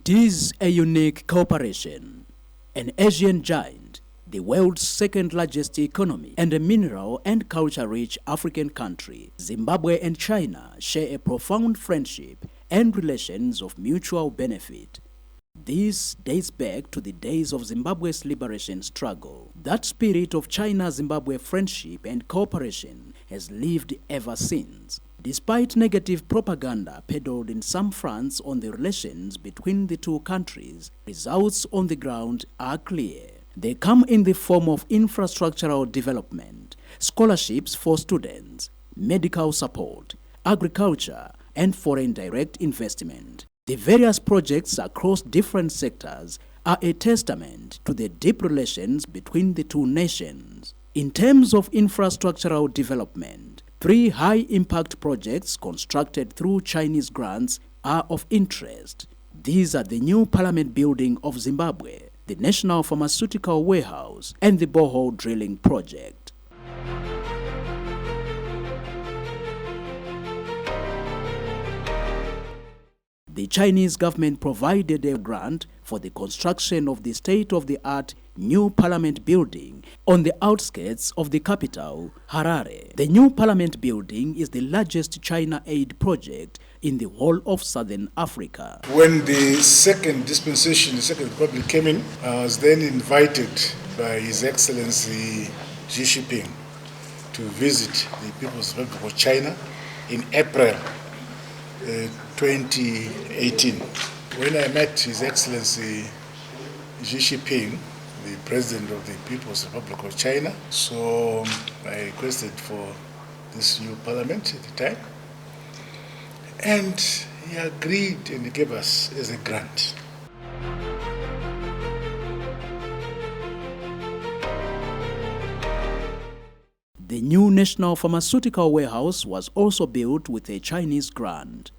It is a unique cooperation, an Asian giant, the world's second largest economy, and a mineral and culture-rich African country. Zimbabwe and China share a profound friendship and relations of mutual benefit. This dates back to the days of Zimbabwe's liberation struggle. That spirit of China-Zimbabwe friendship and cooperation has lived ever since. Despite negative propaganda peddled in some fronts on the relations between the two countries, results on the ground are clear. They come in the form of infrastructural development, scholarships for students, medical support, agriculture, and foreign direct investment. The various projects across different sectors are a testament to the deep relations between the two nations. In terms of infrastructural development, 3 high-impact projects constructed through Chinese grants are of interest. These are the new Parliament building of Zimbabwe, the National Pharmaceutical Warehouse, and the borehole drilling project. The Chinese government provided a grant for the construction of the state-of-the-art new Parliament building on the outskirts of the capital, Harare. The new Parliament building is the largest China aid project in the whole of Southern Africa. When the second dispensation, the Second Republic came in, I was then invited by His Excellency Xi Jinping to visit the People's Republic of China in April 2018. When I met His Excellency Xi Jinping, the President of the People's Republic of China, so I requested for this new parliament at the time, and he agreed and he gave us as a grant. The new National Pharmaceutical Warehouse was also built with a Chinese grant.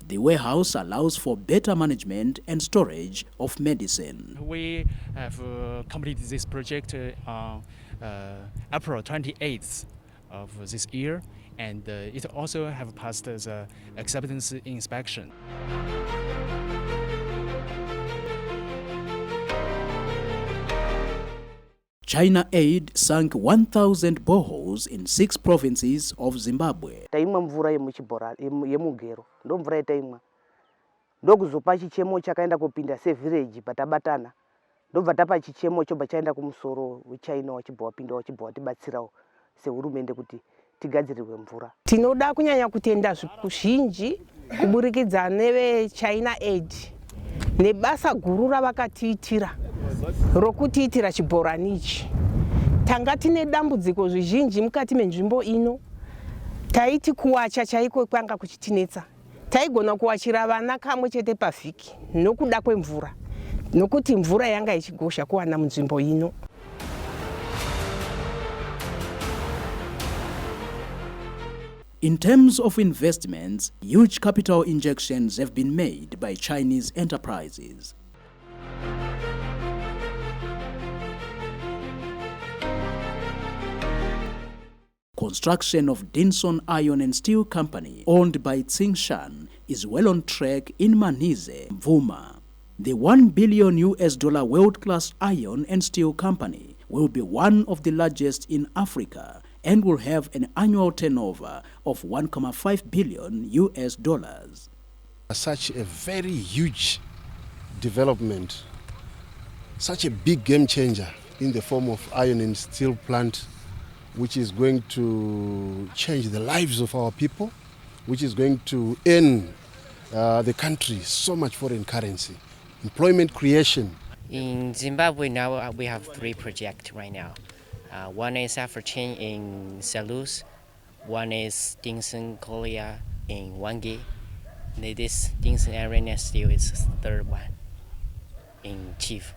The warehouse allows for better management and storage of medicine. We have completed this project on April 28th of this year, and it also have passed the acceptance inspection. China Aid sank 1,000 boreholes in 6 provinces of Zimbabwe. Taimwa mvura yemugero ndo mvura yataimwa ndokuzopa chichemo chakaenda kupinda sevillage patabatana ndobva tapa chichemo chobva chaenda kumusoro weChina wachibva wapinda wachibva watibatsirawo sehurumende kuti tigadzirirwe mvura. Tinoda kunyanya kutenda zvizhinji kuburikidza neveChina Aid nebasa guru ravakatiitira rokutiitira chibhorani ichi. Tanga tine dambudziko zvizhinji mukati menzvimbo ino. Taiti kuwacha chaiko kwanga kuchitinetsa. Taigona kuwachira vana kamwe chete pavhiki nokuda kwemvura. Nokuti mvura yanga ichigosha kuwana munzvimbo ino. In terms of investments, huge capital injections have been made by Chinese enterprises. Construction of Dinson Iron and Steel Company, owned by Tsingshan, is well on track in Manize, Mvuma. The $1 billion world-class iron and steel company will be one of the largest in Africa and will have an annual turnover of $1.5 billion. Such a very huge development, such a big game changer in the form of iron and steel plant, which is going to change the lives of our people, which is going to earn the country so much foreign currency, employment creation. In Zimbabwe now we have 3 projects right now. One is Afrochain in Salus, one is Dinson Korea in Wangi, and this Dinson Arena Steel is the 3rd one in Chief.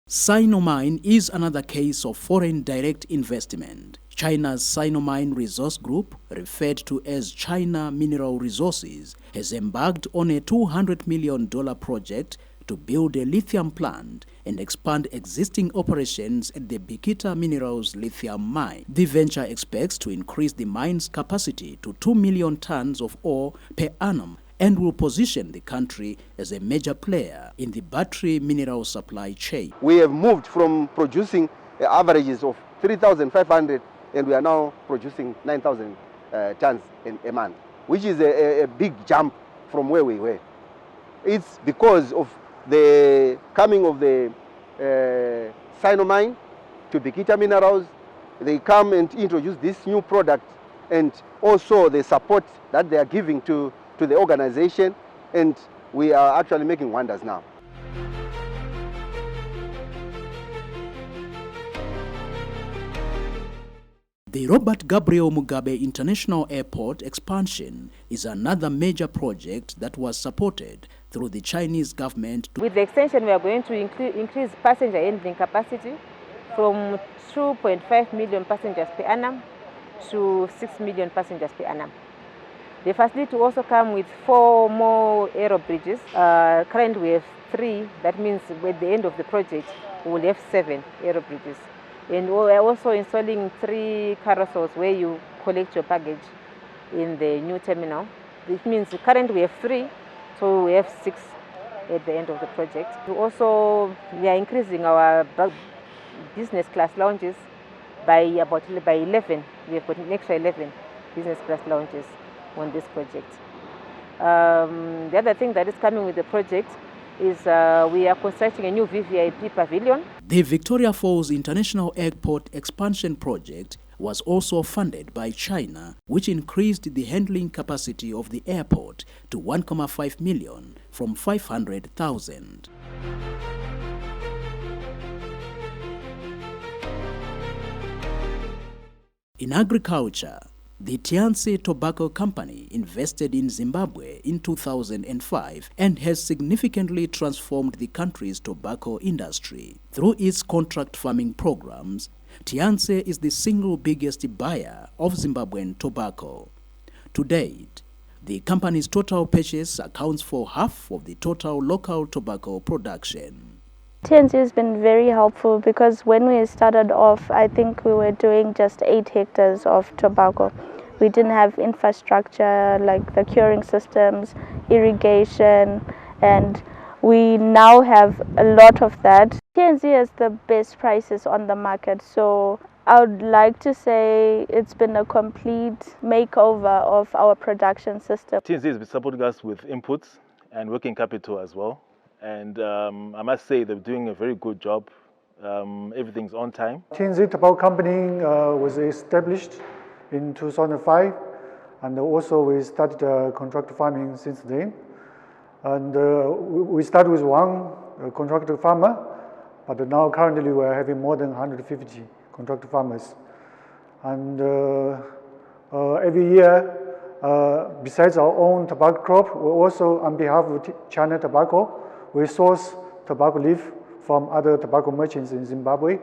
Sinomine is another case of foreign direct investment. China's Sinomine Resource Group, referred to as China Mineral Resources, has embarked on a $200 million project to build a lithium plant and expand existing operations at the Bikita Minerals lithium mine. The venture expects to increase the mine's capacity to 2 million tons of ore per annum and will position the country as a major player in the battery mineral supply chain. We have moved from producing averages of 3,500 and we are now producing 9,000 tons a month, which is a big jump from where we were. It's because of the coming of the Sino mine to Bikita Minerals. They come and introduce this new product and also the support that they are giving to the organization, and we are actually making wonders now. The Robert Gabriel Mugabe International Airport expansion is another major project that was supported through the Chinese government. With the extension, we are going to increase passenger handling capacity from 2.5 million passengers per annum to 6 million passengers per annum. The facility will also come with 4 more aero bridges. Currently we have 3. That means at the end of the project, we will have 7 aero bridges. And we are also installing 3 carousels where you collect your baggage in the new terminal. This means currently we have 3, so we have 6 at the end of the project. We are increasing our business class lounges by 11. We have got an extra 11 business class lounges on this project. The other thing that is coming with the project is we are constructing a new VVIP pavilion. The Victoria Falls International Airport expansion project was also funded by China, which increased the handling capacity of the airport to 1.5 million from 500,000. In agriculture, the Tianse Tobacco Company invested in Zimbabwe in 2005 and has significantly transformed the country's tobacco industry. Through its contract farming programs, Tianse is the single biggest buyer of Zimbabwean tobacco. To date, the company's total purchase accounts for half of the total local tobacco production. TNC has been very helpful because when we started off, I think we were doing just 8 hectares of tobacco. We didn't have infrastructure like the curing systems, irrigation, and we now have a lot of that. TNC has the best prices on the market, so I would like to say it's been a complete makeover of our production system. TNC has been supporting us with inputs and working capital as well. And I must say they're doing a very good job. Everything's on time. TNC Tobacco Company was established in 2005, and also we started contract farming since then. And we started with 1 contract farmer, but now currently we are having more than 150 contract farmers. And every year, besides our own tobacco crop, we also, on behalf of China Tobacco, we source tobacco leaf from other tobacco merchants in Zimbabwe.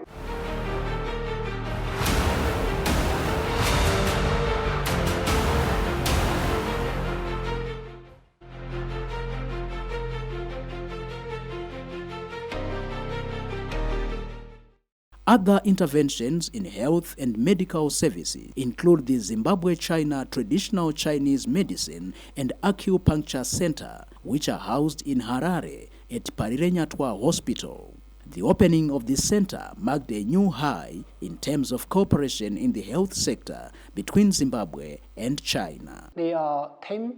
Other interventions in health and medical services include the Zimbabwe-China Traditional Chinese Medicine and Acupuncture Center, which are housed in Harare at Parirenyatwa Hospital. The opening of this center marked a new high in terms of cooperation in the health sector between Zimbabwe and China. There are 10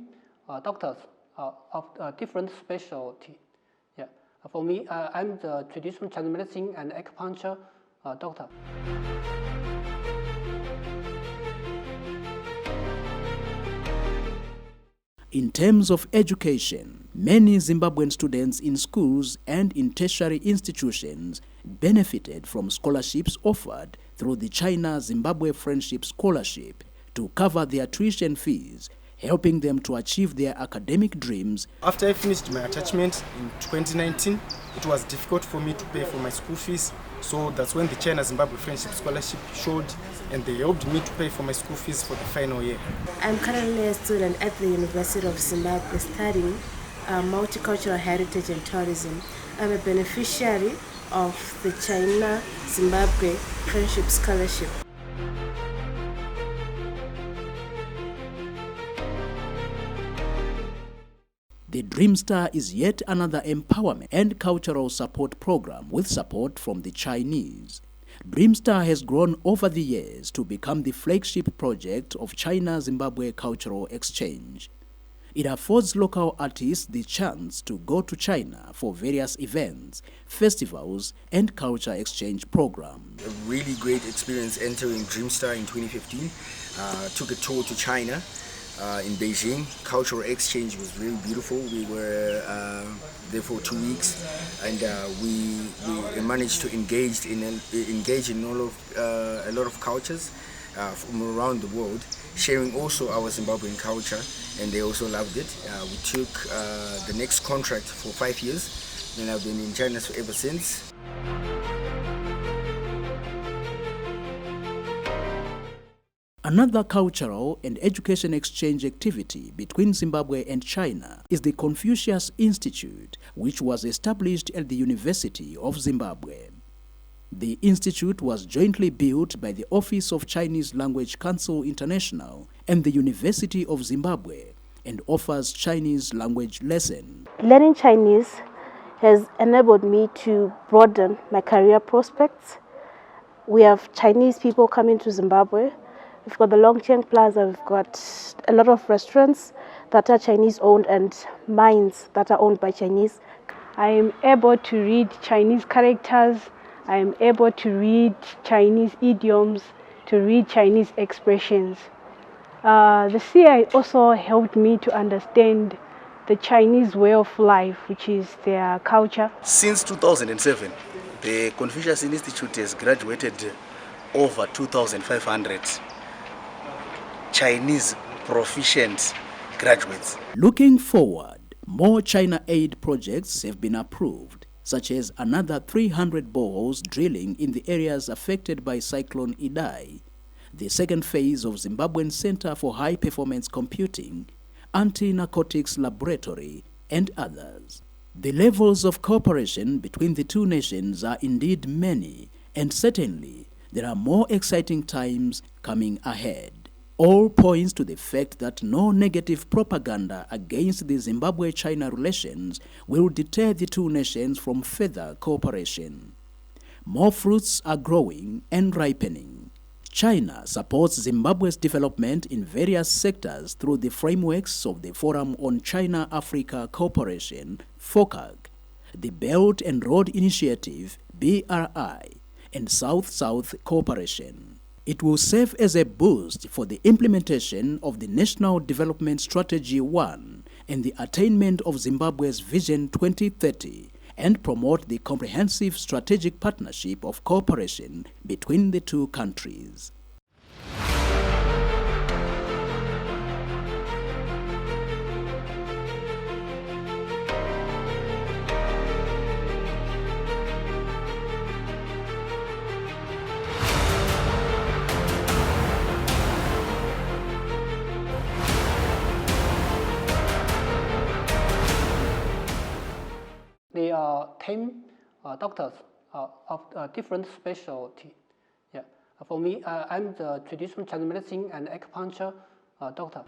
doctors of different specialty. Yeah. For me, I'm the traditional Chinese medicine and acupuncture doctor. In terms of education, many Zimbabwean students in schools and in tertiary institutions benefited from scholarships offered through the China-Zimbabwe Friendship Scholarship to cover their tuition fees, helping them to achieve their academic dreams. After I finished my attachment in 2019, it was difficult for me to pay for my school fees, so that's when the China-Zimbabwe Friendship Scholarship showed, and they helped me to pay for my school fees for the final year. I'm currently a student at the University of Zimbabwe studying multicultural heritage and tourism. I'm a beneficiary of the China-Zimbabwe Friendship Scholarship. The Dreamstar is yet another empowerment and cultural support program with support from the Chinese. Dreamstar has grown over the years to become the flagship project of China-Zimbabwe Cultural Exchange. It affords local artists the chance to go to China for various events, festivals, and culture exchange programs. A really great experience entering Dreamstar in 2015. Took a tour to China. In Beijing. Cultural exchange was really beautiful. We were there for 2 weeks, and we managed to engage in a lot of cultures from around the world, sharing also our Zimbabwean culture, and they also loved it. We took the next contract for 5 years, and I've been in China ever since. Another cultural and education exchange activity between Zimbabwe and China is the Confucius Institute, which was established at the University of Zimbabwe. The institute was jointly built by the Office of Chinese Language Council International and the University of Zimbabwe and offers Chinese language lessons. Learning Chinese has enabled me to broaden my career prospects. We have Chinese people coming to Zimbabwe. We've got the Longcheng Plaza, we've got a lot of restaurants that are Chinese owned and mines that are owned by Chinese. I am able to read Chinese characters, I am able to read Chinese idioms, to read Chinese expressions. The CI also helped me to understand the Chinese way of life, which is their culture. Since 2007, the Confucius Institute has graduated over 2,500 Chinese proficient graduates. Looking forward, more China aid projects have been approved, such as another 300 boreholes drilling in the areas affected by Cyclone Idai, the second phase of Zimbabwean Center for High Performance Computing, Anti-Narcotics Laboratory, and others. The levels of cooperation between the two nations are indeed many, and certainly there are more exciting times coming ahead. All points to the fact that no negative propaganda against the Zimbabwe-China relations will deter the two nations from further cooperation. More fruits are growing and ripening. China supports Zimbabwe's development in various sectors through the frameworks of the Forum on China-Africa Cooperation, FOCAC, the Belt and Road Initiative, BRI, and South-South Cooperation. It will serve as a boost for the implementation of the National Development Strategy 1 and the attainment of Zimbabwe's Vision 2030 and promote the comprehensive strategic partnership of cooperation between the two countries. There are 10 doctors of different specialty. Yeah. For me, I'm the traditional Chinese medicine and acupuncture doctor.